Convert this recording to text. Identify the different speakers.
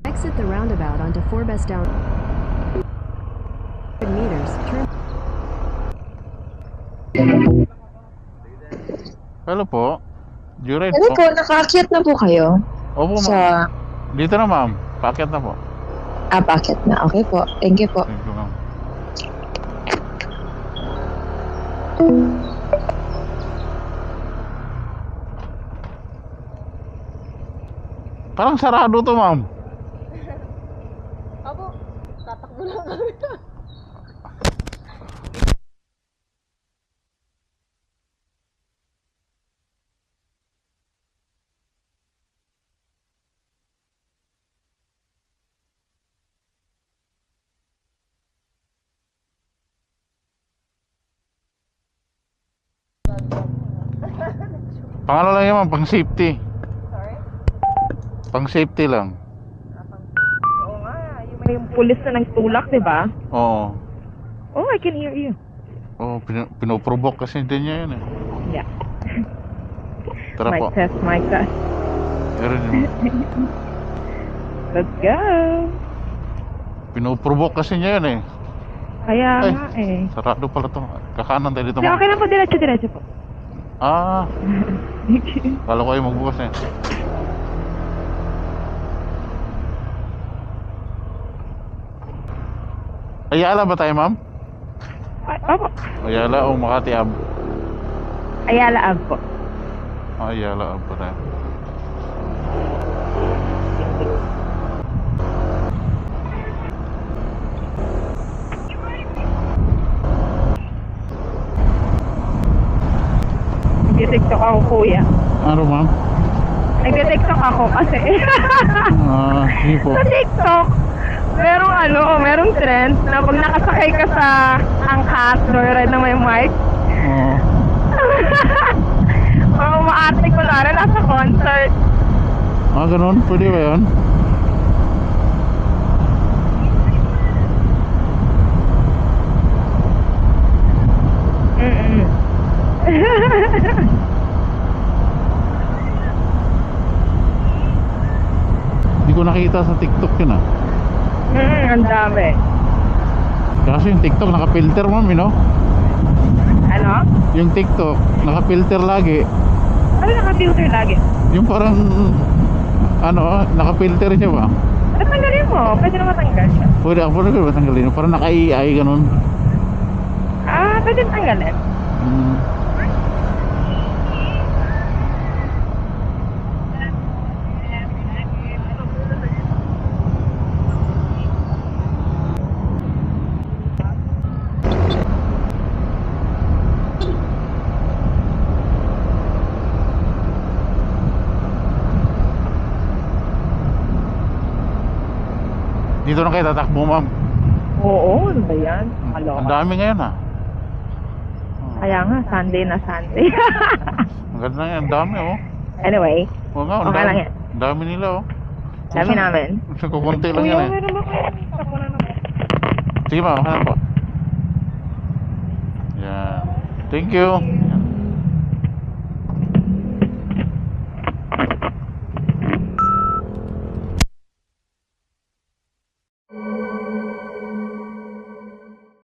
Speaker 1: Exit the roundabout onto 4 best down meters. Turn.
Speaker 2: Hello po. Juride
Speaker 3: Ano
Speaker 2: po.
Speaker 3: po, nakaakyat na po kayo?
Speaker 2: Opo,
Speaker 3: Sa...
Speaker 2: dito na ma'am. Paakyat na po.
Speaker 3: Paakyat na. Okay po. Thank you po.
Speaker 2: Thank you ma'am. Parang sarado to ma'am.
Speaker 4: Opo, tatakbo lang kami.
Speaker 2: Pangalo lang yan ma'am, pang safety.
Speaker 4: Sorry?
Speaker 2: Pang safety lang.
Speaker 4: Oo nga, yung pulis na nagtulak, di ba?
Speaker 2: Oo.
Speaker 4: Oh, I can hear you.
Speaker 2: Oo, pinoprovoke kasi din niya yun eh.
Speaker 4: Yeah.
Speaker 2: Tara po.
Speaker 4: Mic test.
Speaker 2: Meron yun.
Speaker 4: Let's go.
Speaker 2: Pinoprovoke kasi niya yun eh.
Speaker 4: Kaya
Speaker 2: Ay,
Speaker 4: nga eh.
Speaker 2: sarado pala to. Kakanan tayo dito
Speaker 4: So,
Speaker 2: ma'am.
Speaker 4: okay na po, diretso po.
Speaker 2: Ah, kala ko ay magbukas eh. Ayala ba tayo ma'am?
Speaker 4: Opo.
Speaker 2: Ayala o Makati Ab?
Speaker 4: Ayala Ave po.
Speaker 2: Ayala Ab pa tayo.
Speaker 4: Nag-tiktok ako, kuya.
Speaker 2: Ano ma'am?
Speaker 4: Nag-tiktok ako kasi.
Speaker 2: Sige po.
Speaker 4: Sa TikTok, merong trend na pag nakasakay ka sa angkas, joyride na may mic,
Speaker 2: Oo.
Speaker 4: o umaarte ko na nasa concert.
Speaker 2: Ganun? Pwede ba yun? Hindi ko nakita sa TikTok yun ah.
Speaker 4: Ang dami.
Speaker 2: Kasi yung TikTok naka-filter ma'am, you know?
Speaker 4: Ano?
Speaker 2: Yung TikTok naka-filter lagi.
Speaker 4: Ano naka-filter lagi?
Speaker 2: Yung parang naka-filter siya ba?
Speaker 4: Tanggalin mo, pwede na matanggal siya.
Speaker 2: Pwede ako ba tanggalin? Parang naka-AI ganun.
Speaker 4: Pwede tanggalin.
Speaker 2: Dito na kayo tatakbo ma'am.
Speaker 4: Oo, ano ba yan?
Speaker 2: Ang dami ngayon ah.
Speaker 4: Kaya nga, Sunday na Sunday.
Speaker 2: Ang ganda nga, ang dami oh.
Speaker 4: Anyway,
Speaker 2: Oo nga, ang
Speaker 4: okay lang
Speaker 2: dami.
Speaker 4: yan.
Speaker 2: Ang dami nila oh.
Speaker 4: Dami namin.
Speaker 2: Kukunti lang yan eh.
Speaker 4: meron ba kayo? Ako na naman.
Speaker 2: Sige ma'am, hanap po. Yan. Thank you.